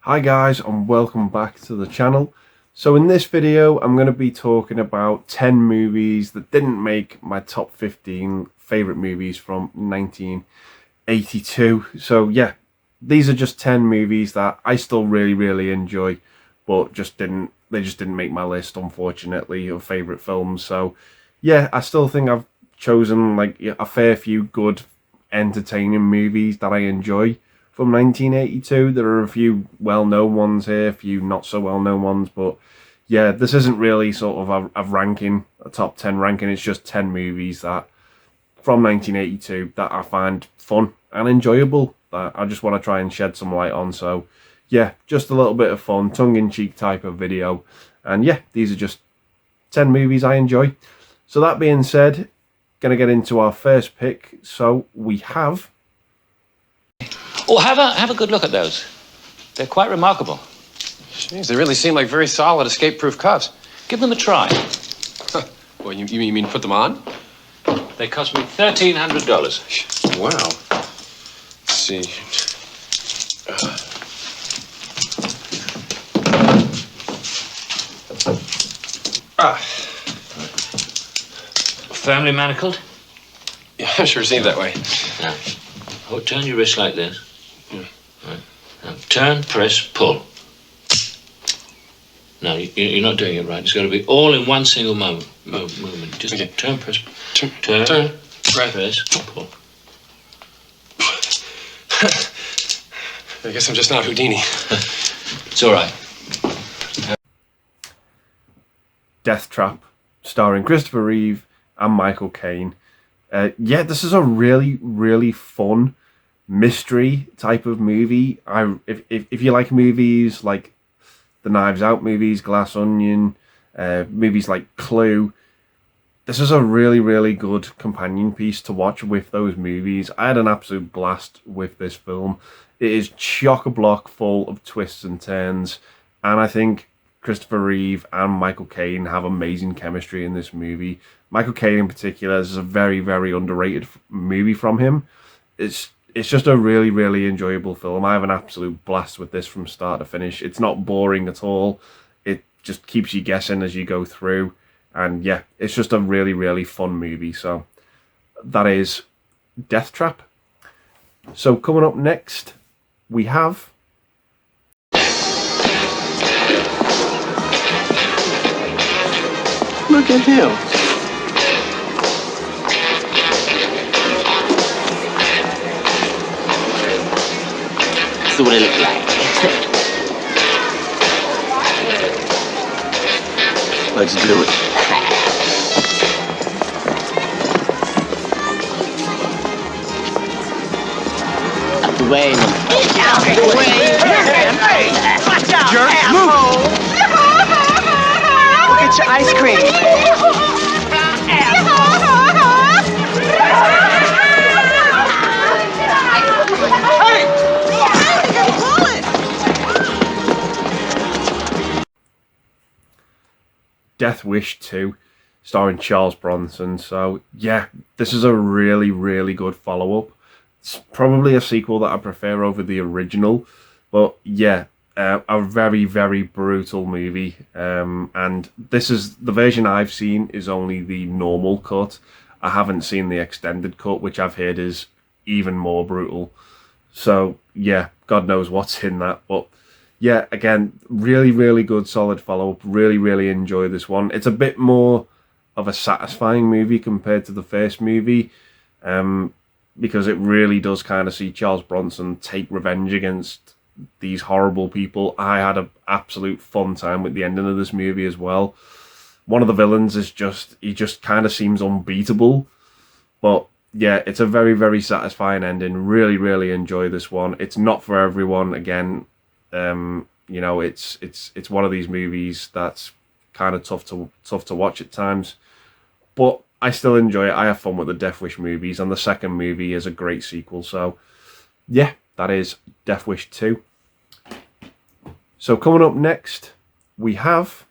Hi guys, and welcome back to the channel. So in this video I'm going to be talking about 10 movies that didn't make my top 15 favourite movies from 1982. So yeah, these are just 10 movies that I still really enjoy, but they just didn't make my list, unfortunately, of favourite films. So yeah, I still think I've chosen like a fair few good entertaining movies that I enjoy from 1982. There are a few well-known ones here, a few not so well-known ones, but yeah, this isn't really sort of a ranking, a top 10 ranking. It's just 10 movies that from 1982 that I find fun and enjoyable, that I just want to try and shed some light on. So yeah, just a little bit of fun, tongue-in-cheek type of video. And yeah, these are just 10 movies I enjoy. So that being said, going to get into our first pick. So we have... Oh, have a good look at those. They're quite remarkable. Jeez, they really seem like very solid, escape-proof cuffs. Give them a try. Well, you mean put them on? They cost me $1,300. Wow. Let's see. Firmly manacled? Yeah, sure seems that way. Now, turn your wrist like this. Yeah. Right. Now, turn, press, pull. No, you're not doing it right. It's got to be all in one single movement. Just okay. Turn, press, turn, press, pull. I guess I'm just not Houdini. It's all right. Death Trap, starring Christopher Reeve and Michael Caine. Yeah, this is a really fun mystery type of movie. If you like movies like the Knives Out movies, Glass Onion, movies like Clue, this is a really good companion piece to watch with those movies. I had an absolute blast with this film. It is chock-a-block full of twists and turns, and I think Christopher Reeve and Michael Caine have amazing chemistry in this movie. Michael Caine in particular, this is a very underrated movie from him. It's just a really enjoyable film. I have an absolute blast with this from start to finish. It's not boring at all. It just keeps you guessing as you go through. And yeah, it's just a really fun movie. So that is Death Trap. So coming up next, we have... Look at him. That's what it looks like. Let's do it. Out the way. Out the way. Hey, watch out. Jerk, move. Get your ice cream. Death Wish 2, starring Charles Bronson. So yeah, this is a really good follow-up. It's probably a sequel that I prefer over the original, but yeah, a very brutal movie. And this is the version I've seen is only the normal cut. I haven't seen the extended cut, which I've heard is even more brutal. So yeah, God knows what's in that, but yeah, again, really good solid follow-up. Really enjoy this one. It's a bit more of a satisfying movie compared to the first movie, because it really does kind of see Charles Bronson take revenge against these horrible people. I had an absolute fun time with the ending of this movie as well. One of the villains is he just kind of seems unbeatable, but yeah, it's a very satisfying ending. Really enjoy this one. It's not for everyone. Again, you know, it's one of these movies that's kind of tough to watch at times, but I still enjoy it. I have fun with the Death Wish movies, and the second movie is a great sequel. So yeah, that is Death Wish 2. So coming up next, we have...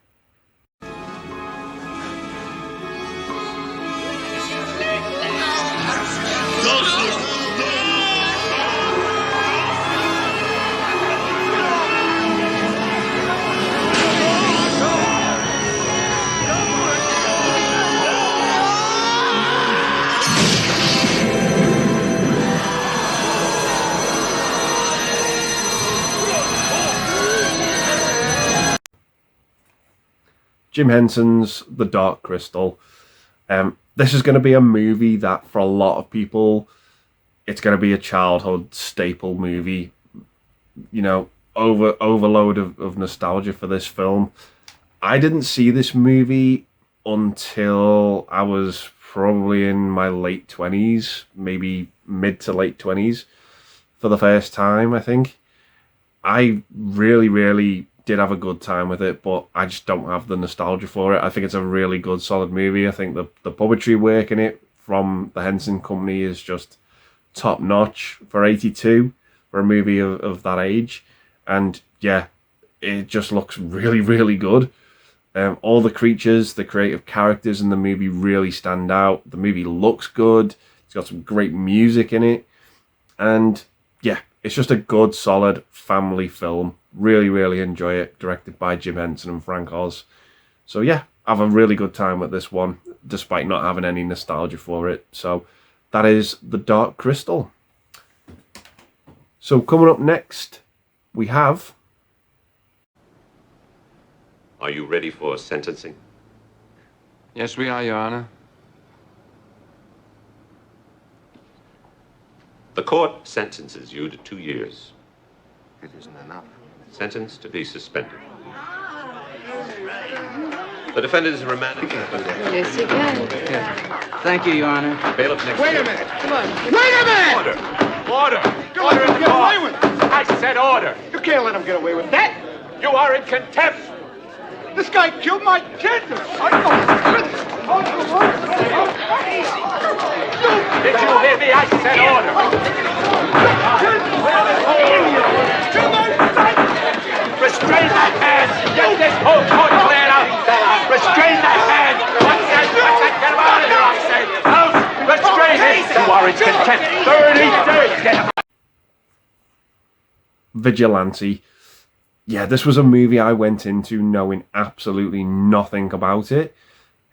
Jim Henson's The Dark Crystal. This is going to be a movie that, for a lot of people, it's going to be a childhood staple movie. You know, overload of nostalgia for this film. I didn't see this movie until I was probably in my late 20s, maybe mid to late 20s, for the first time, I think. I really, really did have a good time with it, but I just don't have the nostalgia for it. I think it's a really good, solid movie. I think the puppetry work in it from the Henson Company is just top notch for 82, for a movie of that age. And yeah, it just looks really, really good. All the creatures, the creative characters in the movie really stand out. The movie looks good. It's got some great music in it. And yeah, it's just a good, solid family film. Really, really enjoy it. Directed by Jim Henson and Frank Oz. So yeah, I have a really good time with this one, despite not having any nostalgia for it. So that is The Dark Crystal. So coming up next, we have... Are you ready for sentencing? Yes, we are, Your Honor. The court sentences you to 2 years. It isn't enough. Sentence to be suspended. The defendant is remanded. Yes, you can. Thank you, Your Honor. Bailiff next. Wait a minute! Come on. Wait a minute! Order! Order in the Get away court! with it! I said order! You can't let him get away with that! You are in contempt! This guy killed my kid! Did you hear me? I said order! Restrain that man! Get this whole court cleared out! Restrain that man! What's that? Get him out of here, I say! Out! Restrain him! You are in contempt! 30 days! Get him out! Vigilante. Yeah, this was a movie I went into knowing absolutely nothing about it,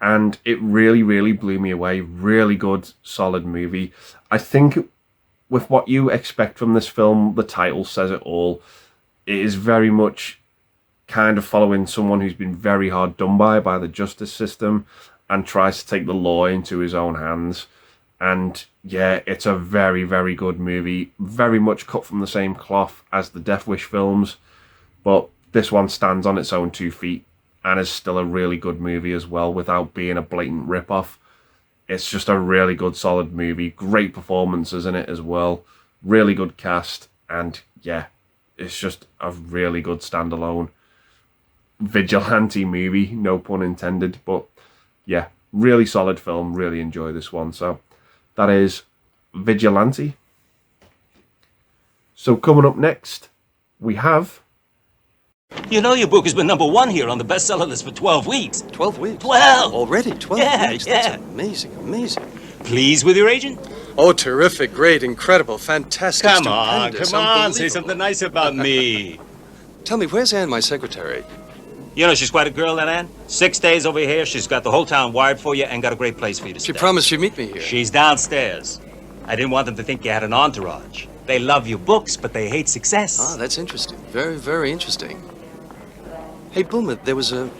and it really, really blew me away. Really good, solid movie. I think with what you expect from this film, the title says it all. It is very much kind of following someone who's been very hard done by the justice system and tries to take the law into his own hands. And yeah, it's a very, very good movie. Very much cut from the same cloth as the Death Wish films. But this one stands on its own 2 feet and is still a really good movie as well without being a blatant rip-off. It's just a really good, solid movie. Great performances in it as well. Really good cast. And yeah, it's just a really good standalone vigilante movie. No pun intended. But yeah, really solid film. Really enjoy this one. So that is Vigilante. So coming up next, we have... You know your book has been #1 here on the bestseller list for 12 weeks. 12 weeks? 12! Already 12 Yeah, weeks? yeah. That's amazing, amazing. Pleased with your agent? Oh, terrific, great, incredible, fantastic, Come on, stupendous, say unbelievable. something nice about me. Tell me, where's Anne, my secretary? You know, she's quite a girl, that Ann. 6 days over here, she's got the whole town wired for you and got a great place for you to stay. She promised she'd meet me here. She's downstairs. I didn't want them to think you had an entourage. They love your books, but they hate success. Ah, that's interesting. Very, very interesting. Hey, Boomer, there was a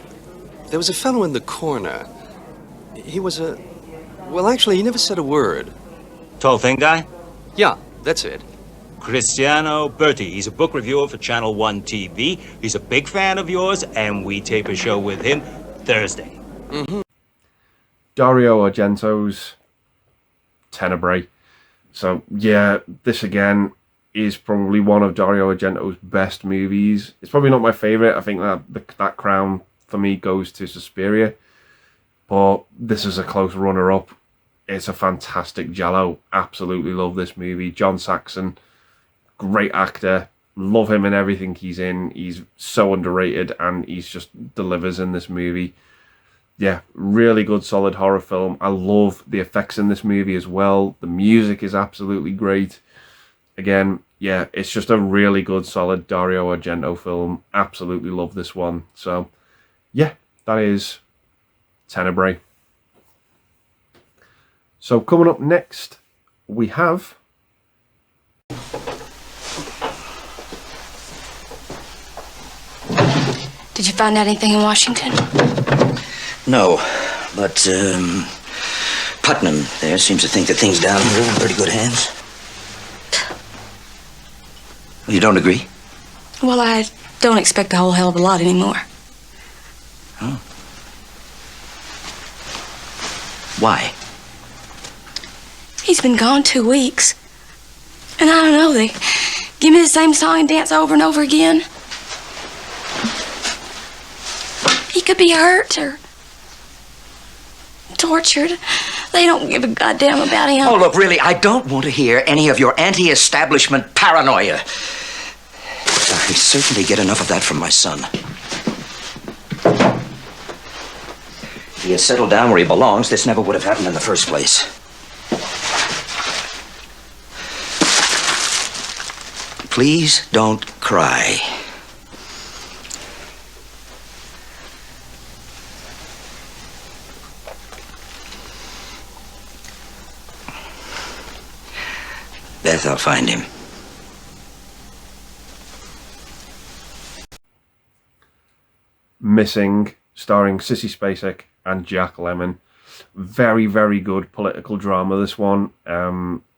fellow in the corner. He was a... Well, actually, he never said a word. Tall, thin guy? Yeah, that's it. Cristiano Berti. He's a book reviewer for Channel 1 TV. He's a big fan of yours, and we tape a show with him Thursday. Mm-hmm. Dario Argento's Tenebrae. So, yeah, this again is probably one of Dario Argento's best movies. It's probably not my favourite. I think that crown, for me, goes to Suspiria. But this is a close runner-up. It's a fantastic giallo. Absolutely love this movie. John Saxon, great actor. Love him in everything he's in. He's so underrated, and he's just delivers in this movie. Yeah, really good, solid horror film. I love the effects in this movie as well. The music is absolutely great. Again, yeah, it's just a really good, solid Dario Argento film. Absolutely love this one. So, yeah, that is Tenebrae. So, coming up next, we have... Did you find out anything in Washington? No, but, Putnam there seems to think that things down here are in pretty good hands. You don't agree? Well, I don't expect a whole hell of a lot anymore. Oh. Why? He's been gone 2 weeks. And I don't know, they give me the same song and dance over and over again. He could be hurt or tortured. They don't give a goddamn about him. Oh, look, really, I don't want to hear any of your anti-establishment paranoia. I certainly get enough of that from my son. If he had settled down where he belongs, this never would have happened in the first place. Please don't cry. Beth, I'll find him. Missing, starring Sissy Spacek and Jack Lemmon. Very, very good political drama, this one.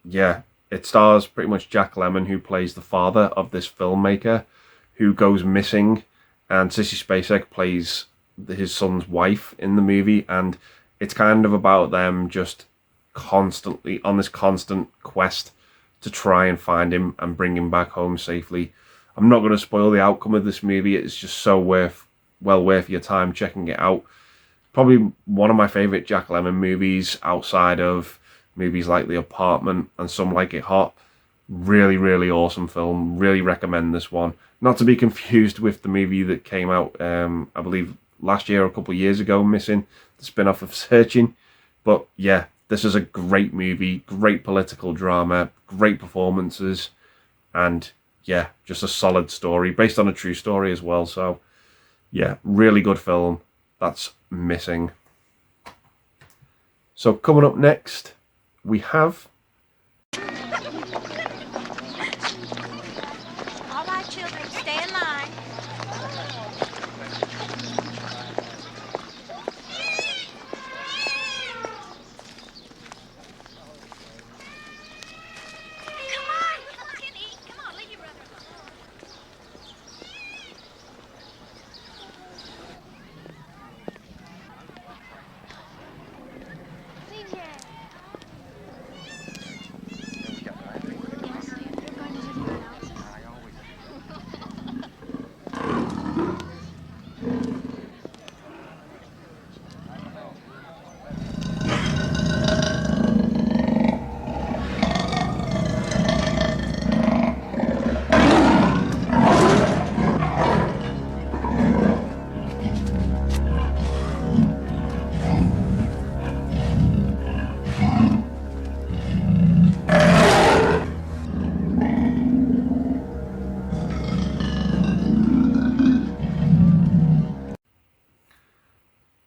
Yeah, it stars pretty much Jack Lemmon, who plays the father of this filmmaker who goes missing, and Sissy Spacek plays his son's wife in the movie, and it's kind of about them just constantly on this constant quest to try and find him and bring him back home safely. I'm not going to spoil the outcome of this movie. It's just so well worth your time checking it out. Probably one of my favourite Jack Lemmon movies outside of movies like The Apartment and Some Like It Hot. Really, really awesome film. Really recommend this one. Not to be confused with the movie that came out, I believe, last year or a couple of years ago, Missing, the spin-off of Searching. But yeah, this is a great movie, great political drama, great performances, and yeah, just a solid story, based on a true story as well. So yeah, really good film. That's Missing. So coming up next, we have... All right, children, stay in line.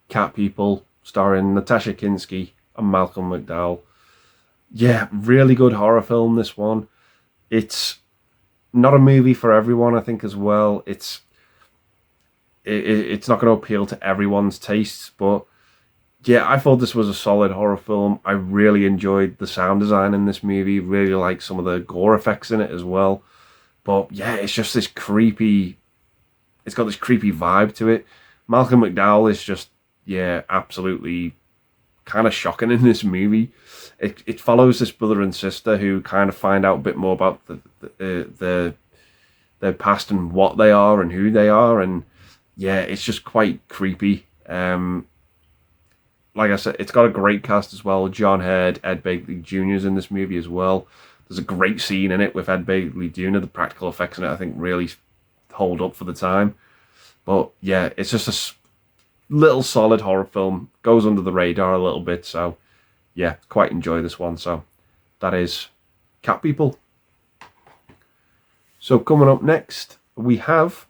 Cat People, starring Natasha Kinski and Malcolm McDowell. Yeah, really good horror film, this one. It's not a movie for everyone, I think, as well. It's not going to appeal to everyone's tastes, but yeah, I thought this was a solid horror film. I really enjoyed the sound design in this movie, really like some of the gore effects in it as well. But yeah, it's just this creepy, it's got this creepy vibe to it. Malcolm McDowell is just, yeah, absolutely kind of shocking in this movie. It follows this brother and sister who kind of find out a bit more about their past and what they are and who they are, and yeah, it's just quite creepy. Like I said, it's got a great cast as well. John Hurd, Ed Begley Jr. is in this movie as well. There's a great scene in it with Ed Begley Jr. The practical effects in it, I think, really hold up for the time. But yeah, it's just a little solid horror film. Goes under the radar a little bit, so yeah, quite enjoy this one. So that is Cat People. So coming up next, we have...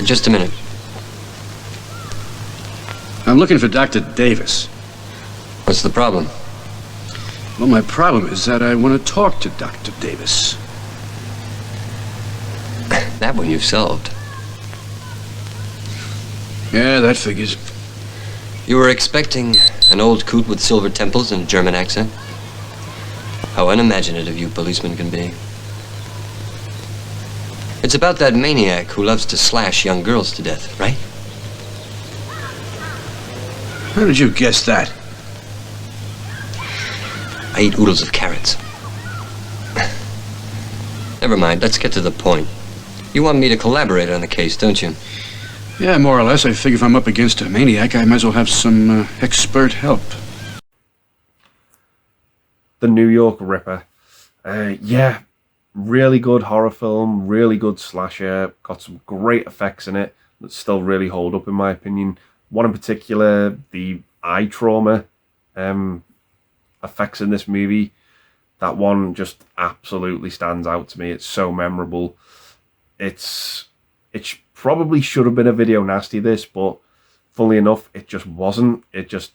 Just a minute. I'm looking for Dr. Davis. What's the problem? Well, my problem is that I want to talk to Dr. Davis. That one you've solved. Yeah, that figures. You were expecting an old coot with silver temples and a German accent? How unimaginative you policemen can be. It's about that maniac who loves to slash young girls to death, right? How did you guess that? I eat oodles of carrots. Never mind, let's get to the point. You want me to collaborate on the case, don't you? Yeah, more or less. I figure if I'm up against a maniac, I might as well have some expert help. The New York Ripper. Yeah, really good horror film, really good slasher. Got some great effects in it that still really hold up in my opinion. One in particular, the eye trauma effects in this movie. That one just absolutely stands out to me. It's so memorable. It probably should have been a video nasty, this, but funnily enough, it just wasn't. It just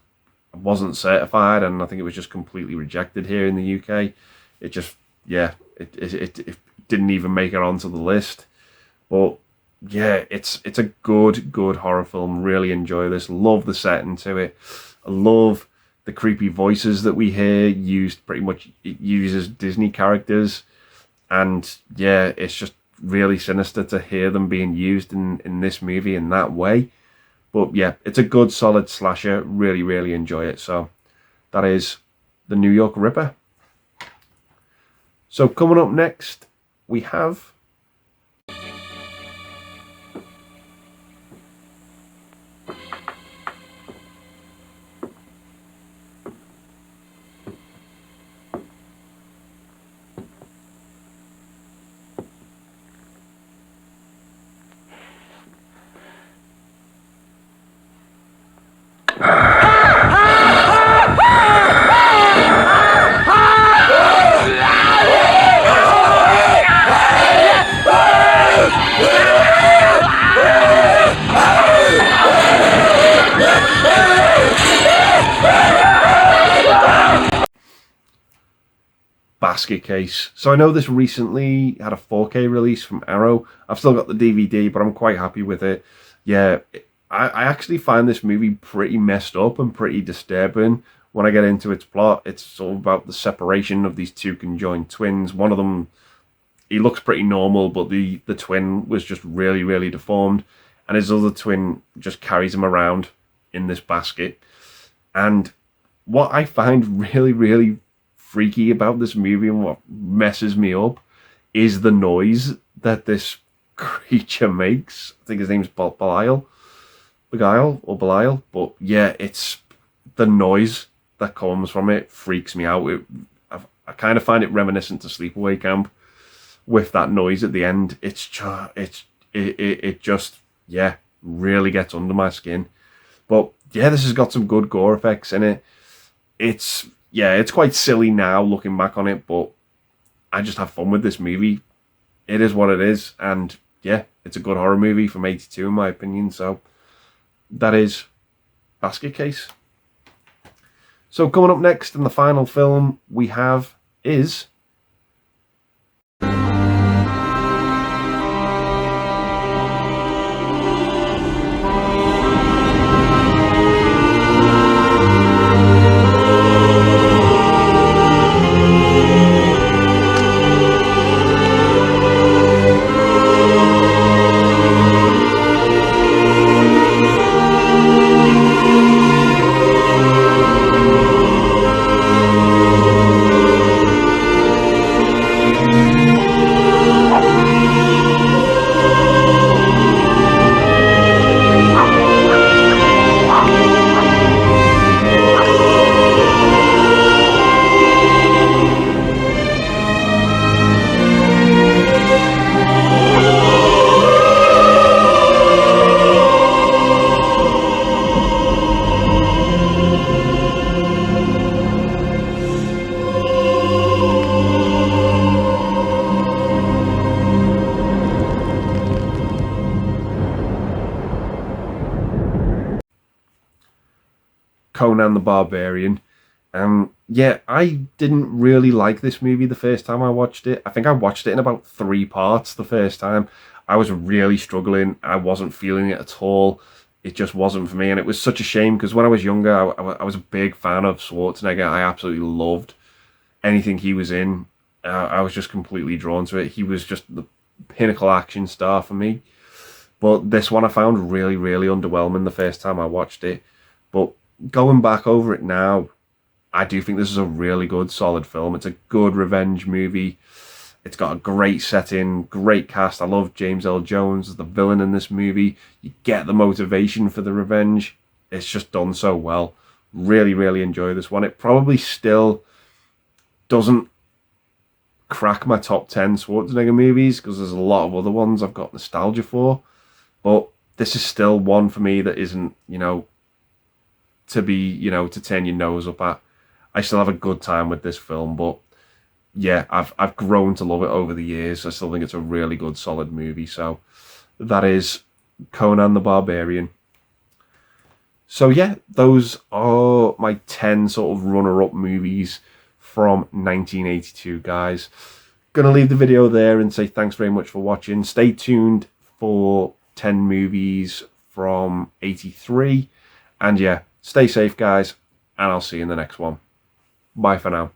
wasn't certified, and I think it was just completely rejected here in the UK. It just, yeah, it didn't even make it onto the list. But yeah, it's a good horror film. Really enjoy this. Love the setting to it. I love the creepy voices that we hear used pretty much. It uses Disney characters, and yeah, it's just really sinister to hear them being used in this movie in that way. But yeah, it's a good solid slasher. Really enjoy it. So that is the New York Ripper. So coming up next, we have Basket Case. So I know this recently had a 4K release from Arrow. I've still got the DVD, but I'm quite happy with it. Yeah, I actually find this movie pretty messed up and pretty disturbing when I get into its plot. It's sort of about the separation of these two conjoined twins. One of them, he looks pretty normal, but the twin was just really deformed, and his other twin just carries him around in this basket. And what I find really freaky about this movie and what messes me up is the noise that this creature makes. I think his name's Belial, but yeah, it's the noise that comes from it freaks me out. I kind of find it reminiscent to Sleepaway Camp with that noise at the end. It just yeah, really gets under my skin. But yeah, this has got some good gore effects in it. It's quite silly now looking back on it, but I just have fun with this movie. It is what it is, and yeah, it's a good horror movie from '82 in my opinion. So that is Basket Case. So coming up next, and the final film we have is Conan the Barbarian. Yeah, I didn't really like this movie the first time I watched it. I think I watched it in about 3 parts the first time. I was really struggling. I wasn't feeling it at all. It just wasn't for me, and it was such a shame because when I was younger, I was a big fan of Schwarzenegger. I absolutely loved anything he was in. I was just completely drawn to it. He was just the pinnacle action star for me. But this one I found really, really underwhelming the first time I watched it. But going back over it now, I do think this is a really good, solid film. It's a good revenge movie. It's got a great setting, great cast. I love James L. Jones as the villain in this movie. You get the motivation for the revenge. It's just done so well. Really, really enjoy this one. It probably still doesn't crack my top 10 Schwarzenegger movies because there's a lot of other ones I've got nostalgia for. But this is still one for me that isn't, to be, to turn your nose up at. I still have a good time with this film, but yeah, I've grown to love it over the years. I still think it's a really good, solid movie. So that is Conan the Barbarian. So yeah, those are my 10 sort of runner-up movies from 1982, guys. Gonna leave the video there and say thanks very much for watching. Stay tuned for 10 movies from 83. And yeah, stay safe, guys, and I'll see you in the next one. Bye for now.